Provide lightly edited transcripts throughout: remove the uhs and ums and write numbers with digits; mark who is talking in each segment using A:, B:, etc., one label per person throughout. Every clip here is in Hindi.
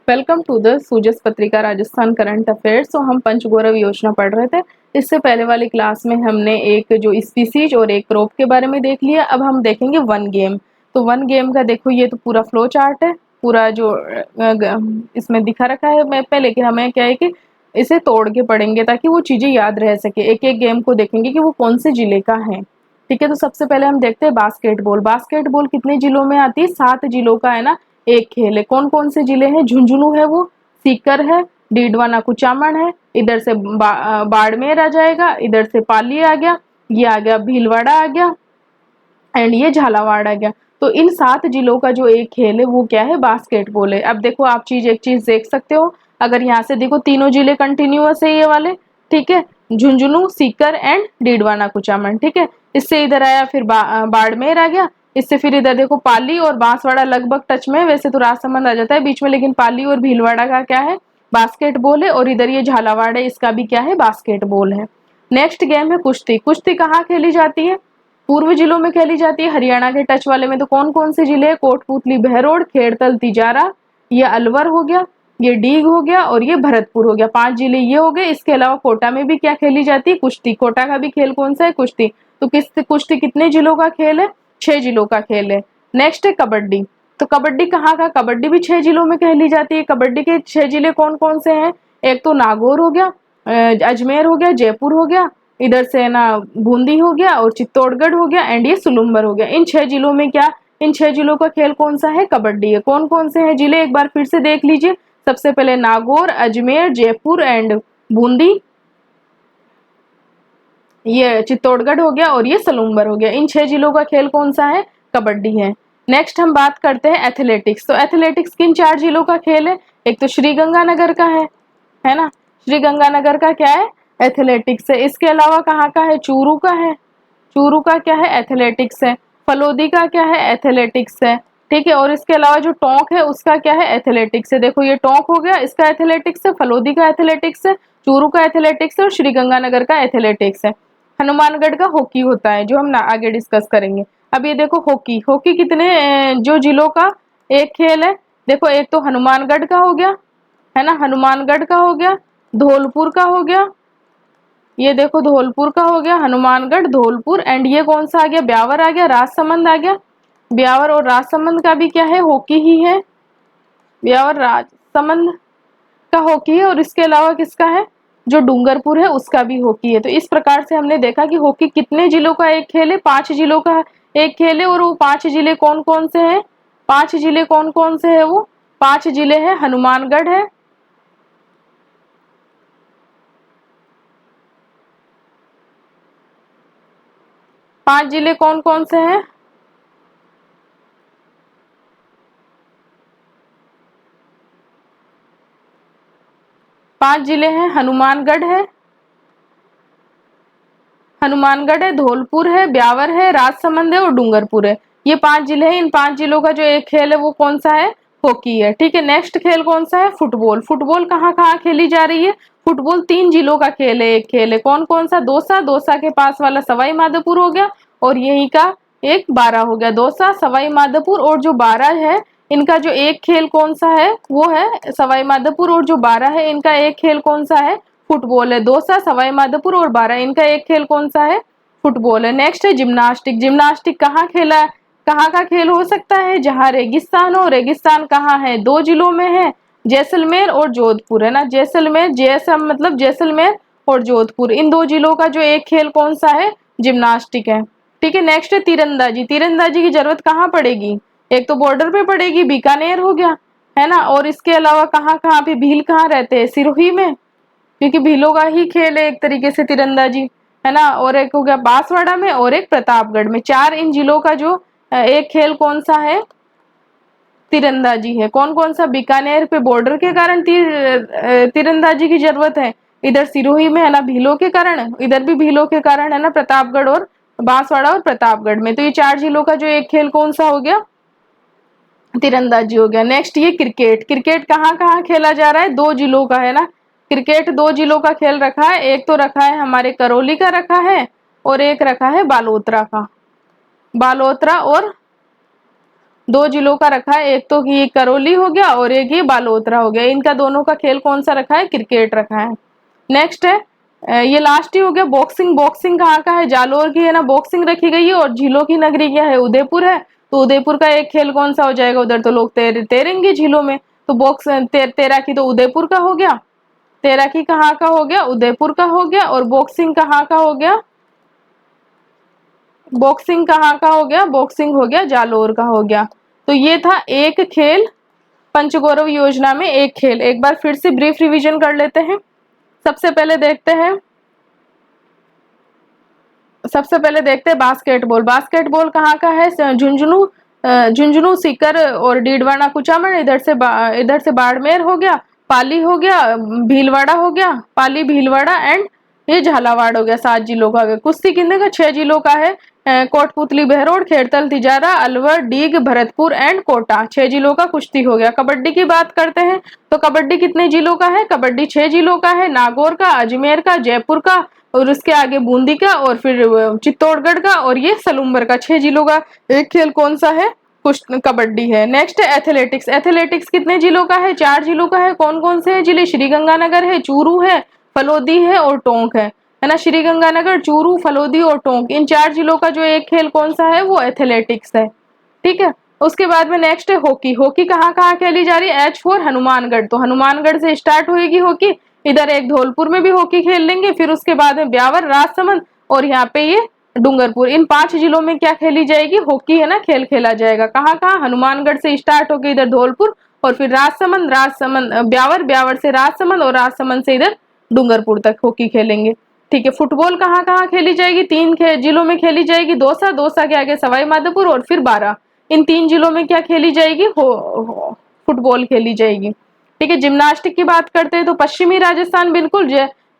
A: वेलकम टू द सूजस पत्रिका राजस्थान करंट अफेयर्स। तो हम पंचगौरव योजना पढ़ रहे थे। इससे पहले वाली क्लास में हमने एक जो स्पीसीज और एक क्रॉप के बारे में देख लिया। अब हम देखेंगे वन गेम। तो वन गेम का देखो, ये तो पूरा फ्लो चार्ट है, पूरा जो इसमें दिखा रखा है मैप पे, लेकिन हमें क्या है कि इसे तोड़ के पढ़ेंगे ताकि वो चीज़ें याद रह सके। एक एक गेम को देखेंगे कि वो कौन से जिले का है। ठीक है, तो सबसे पहले हम देखते हैं बास्केटबॉल। बास्केटबॉल कितने जिलों में आती है? 7 जिलों का है ना एक खेल है। कौन कौन से जिले हैं? झुंझुनू है, वो सीकर है, डीडवाना कुचामन है, इधर से बाड़मेर आ जाएगा, इधर से पाली आ गया, ये आ गया भीलवाड़ा आ गया, एंड ये झालावाड़ आ गया। तो इन 7 जिलों का जो एक खेल है वो क्या है? बास्केटबॉल है। अब देखो आप एक चीज देख सकते हो, अगर यहाँ से देखो तीनों जिले कंटिन्यूअस है ये वाले, ठीक है, झुंझुनू, सीकर एंड डीडवाना कुचामन। ठीक है, इससे इधर आया, फिर बाड़मेर आ गया, इससे फिर इधर देखो पाली और बांसवाड़ा लगभग टच में, वैसे तो राजसमंद आ जाता है बीच में, लेकिन पाली और भीलवाड़ा का क्या है? बास्केटबॉल है। और इधर ये झालावाड़ है, इसका भी क्या है? बास्केटबॉल है। नेक्स्ट गेम है कुश्ती। कुश्ती कहाँ खेली जाती है? पूर्व जिलों में खेली जाती है। हरियाणा के टच वाले में तो कौन कौन से जिले? कोटपुतली, बहरोड, खेड़तल, तिजारा, ये अलवर हो गया, ये डीग हो गया और ये भरतपुर हो गया। 5 जिले ये हो गए। इसके अलावा कोटा में भी क्या खेली जाती है? कुश्ती। कोटा का भी खेल कौन सा है? कुश्ती। तो कुश्ती कितने जिलों का खेल है? 6 जिलों का खेल है। नेक्स्ट है कबड्डी। तो कबड्डी कहाँ का? कबड्डी भी 6 जिलों में खेली जाती है। कबड्डी के 6 जिले कौन कौन से हैं? एक तो नागौर हो गया, अजमेर हो गया, जयपुर हो गया, इधर से ना बूंदी हो गया और चित्तौड़गढ़ हो गया, एंड ये सुलुम्बर हो गया। इन 6 जिलों में क्या? इन 6 जिलों का खेल कौन सा है? कबड्डी है। कौन कौन से हैं जिले? एक बार फिर से देख लीजिए। सबसे पहले नागौर, अजमेर, जयपुर एंड बूंदी, ये चित्तौड़गढ़ हो गया और ये सलूम्बर हो गया। इन 6 जिलों का खेल कौन सा है? कबड्डी है। नेक्स्ट हम बात करते हैं एथलेटिक्स। तो एथलेटिक्स किन 4 जिलों का खेल है? एक तो श्रीगंगानगर का है ना, श्रीगंगानगर का क्या है? एथलेटिक्स है। इसके अलावा कहाँ का है? चूरू का है, चूरू का क्या है? एथलेटिक्स है। फलोदी का क्या है? एथलेटिक्स है। ठीक है, और इसके अलावा जो टोंक है उसका क्या है? एथलेटिक्स है। देखो ये टोंक हो गया, इसका एथलेटिक्स है, फलोदी का एथलेटिक्स है, चूरू का एथलेटिक्स है और श्रीगंगानगर का एथलेटिक्स है। हनुमानगढ़ का हॉकी होता है, जो हम आगे डिस्कस करेंगे। अब ये देखो हॉकी, हॉकी कितने जो जिलों का एक खेल है? देखो एक तो हनुमानगढ़ का हो गया, है ना, हनुमानगढ़ का हो गया, धौलपुर का हो गया, ये देखो धौलपुर का हो गया, हनुमानगढ़, धौलपुर, एंड ये कौन सा आ गया? ब्यावर आ गया, राजसमंद आ गया। ब्यावर और राजसमंद का भी क्या है? हॉकी ही है। ब्यावर राजसमंद का हॉकी है। और इसके अलावा किसका है? जो डूंगरपुर है उसका भी हॉकी है। तो इस प्रकार से हमने देखा कि हॉकी कितने जिलों का एक खेल है? 5 जिलों का एक खेल है। और वो 5 जिले कौन कौन से हैं? 5 जिले कौन कौन से है? वो 5 जिले हैं, हनुमानगढ़ है, पांच जिले कौन कौन से हैं? पांच जिले हैं, हनुमानगढ़ है, हनुमानगढ़ है, धौलपुर है, ब्यावर है, राजसमंद है और डूंगरपुर है। ये 5 जिले हैं। इन 5 जिलों का जो एक खेल है वो कौन सा है? हॉकी है। ठीक है, नेक्स्ट खेल कौन सा है? फुटबॉल। फुटबॉल कहाँ कहाँ खेली जा रही है? फुटबॉल 3 जिलों का खेल है, एक खेल है। कौन कौन सा? दौसा, दौसा के पास वाला सवाई माधोपुर हो गया, और यही का एक बारह हो गया। दौसा, सवाई माधोपुर और जो बारह है, इनका जो एक खेल कौन सा है? वो है सवाई माधोपुर, और जो बारह है इनका एक खेल कौन सा है? फुटबॉल है। दौसा, सवाई माधोपुर और बारह, इनका एक खेल कौन सा है? फुटबॉल है। नेक्स्ट है जिम्नास्टिक। जिम्नास्टिक कहाँ खेला, कहाँ का खेल हो सकता है? जहाँ रेगिस्तान हो। रेगिस्तान कहाँ है? 2 जिलों में है, जैसलमेर और जोधपुर, है ना। जैसलमेर, जैसम मतलब जैसलमेर और जोधपुर, इन 2 जिलों का जो एक खेल कौन सा है? जिम्नास्टिक है। ठीक है, नेक्स्ट है तीरंदाजी। तीरंदाजी की जरूरत कहाँ पड़ेगी? एक तो बॉर्डर पे पड़ेगी, बीकानेर हो गया, है ना, और इसके अलावा कहाँ कहाँ पे? भील कहाँ रहते हैं? सिरोही में, क्योंकि भीलों का ही खेल है एक तरीके से तीरंदाजी, है ना। और एक हो गया बांसवाड़ा में और एक प्रतापगढ़ में। 4 इन जिलों का जो एक खेल कौन सा है? तीरंदाजी है। कौन कौन सा? बीकानेर पे बॉर्डर के कारण तीरंदाजी की जरूरत है, इधर सिरोही में, है ना, भीलों के कारण, इधर भी भीलों के कारण, है ना, प्रतापगढ़ और बांसवाड़ा और प्रतापगढ़ में। तो ये 4 जिलों का जो एक खेल कौन सा हो गया? तीरंदाजी हो गया। नेक्स्ट ये क्रिकेट। क्रिकेट कहाँ कहाँ खेला जा रहा है? 2 जिलों का, है ना। क्रिकेट 2 जिलों का खेल रखा है। एक तो रखा है हमारे करौली का रखा है, और एक रखा है बालोतरा का, बालोतरा दो जिलों का रखा है, एक तो ये करौली हो गया और एक ये बालोतरा हो गया। इनका दोनों का खेल कौन सा रखा है? क्रिकेट रखा है। नेक्स्ट है ये लास्ट ही हो गया बॉक्सिंग। बॉक्सिंग कहाँ का है? जालोर की है ना बॉक्सिंग रखी गई है, और झीलों की नगरी क्या है? उदयपुर है। तो उदयपुर का एक खेल कौन सा हो जाएगा? उधर तो लोग तैरेंगे झीलों में, तो तैराकी तो उदयपुर का हो गया। तैराकी कहाँ का हो गया? उदयपुर का हो गया। और बॉक्सिंग कहाँ का हो गया? बॉक्सिंग कहाँ का हो गया? बॉक्सिंग हो गया जालोर का हो गया। तो ये था एक खेल पंचगौरव योजना में, एक खेल। एक बार फिर से ब्रीफ रिवीजन कर लेते हैं। सबसे पहले देखते हैं बास्केटबॉल। बास्केटबॉल कहाँ का है? झुंझुनू सीकर और डीडवाना कुचामन। इधर से बाड़मेर हो गया, पाली हो गया, भीलवाड़ा हो गया, पाली भीलवाड़ा एंड ये झालावाड़ हो गया। 7 जिलों का। कुश्ती कितने का? 6 जिलों का है। कोटपुतली, बहरोड, खेड़तल, तिजारा, अलवर, डीग, भरतपुर एंड कोटा। 6 जिलों का कुश्ती हो गया। कबड्डी की बात करते हैं तो कबड्डी कितने जिलों का है? कबड्डी 6 जिलों का है। नागौर का, अजमेर का, जयपुर का, और उसके आगे बूंदी का, और फिर चित्तौड़गढ़ का, और ये सलूम्बर का। 6 जिलों का एक खेल कौन सा है? कबड्डी है। नेक्स्ट है एथलेटिक्स। एथलेटिक्स कितने जिलों का है? 4 जिलों का है। कौन कौन से है जिले? श्रीगंगानगर है, चूरू है, फलोदी है और टोंक है ना। श्रीगंगानगर, चूरू, फलोदी और टोंक, इन 4 जिलों का जो एक खेल कौन सा है? वो एथलेटिक्स है। ठीक है। उसके बाद में नेक्स्ट है हॉकी। हॉकी कहाँ कहाँ खेली जा रही है? H4 हनुमानगढ़। तो हनुमानगढ़ से स्टार्ट होगी हॉकी। इधर एक धौलपुर में भी हॉकी खेल लेंगे, फिर उसके बाद में ब्यावर, राजसमंद और यहाँ पे ये डूंगरपुर। इन 5 जिलों में क्या खेली जाएगी? हॉकी है ना, खेल खेला जाएगा। कहाँ कहाँ? हनुमानगढ़ से स्टार्ट होकर इधर धौलपुर, और फिर राजसमंद ब्यावर, ब्यावर से राजसमंद, और राजसमंद से इधर डूंगरपुर तक हॉकी खेलेंगे। ठीक है। फुटबॉल कहाँ कहाँ खेली जाएगी? 3 जिलों में खेली जाएगी। दौसा, दौसा के आगे सवाई माधोपुर और फिर बारां। इन 3 जिलों में क्या खेली जाएगी? फुटबॉल खेली जाएगी। ठीक है। जिम्नास्टिक की बात करते हैं तो पश्चिमी राजस्थान बिल्कुल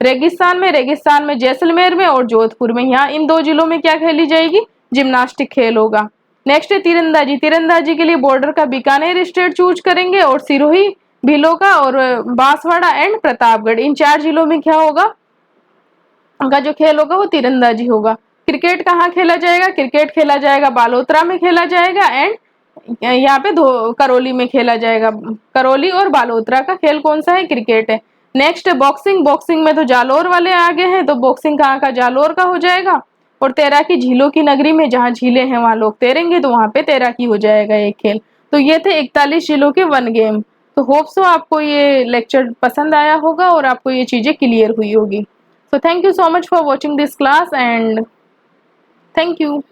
A: रेगिस्तान में जैसलमेर में और जोधपुर में। यहाँ इन 2 जिलों में क्या खेली जाएगी? जिम्नास्टिक खेल होगा। नेक्स्ट है तीरंदाजी। तीरंदाजी के लिए बॉर्डर का बीकानेर स्टेट चूज करेंगे, और सिरोही, भीलोका और बांसवाड़ा एंड प्रतापगढ़, इन 4 जिलों में क्या होगा? का जो खेल होगा वो तीरंदाजी होगा। क्रिकेट कहाँ खेला जाएगा? क्रिकेट खेला जाएगा बालोतरा में खेला जाएगा, एंड यहाँ पे करौली में खेला जाएगा। करौली और बालोतरा का खेल कौन सा है? क्रिकेट है। नेक्स्ट है बॉक्सिंग। बॉक्सिंग में तो जालोर वाले आगे हैं, तो बॉक्सिंग कहाँ का? जालोर का हो जाएगा। और तैराकी झीलों की नगरी में, जहाँ झीलें हैं वहां लोग तैरेंगे, तो वहां पे तैराकी हो जाएगा एक खेल। तो ये थे 41 जिलों के 1 गेम। तो होप सो आपको ये लेक्चर पसंद आया होगा और आपको ये चीजें क्लियर हुई होगी। So thank you so much for watching this class, and thank you.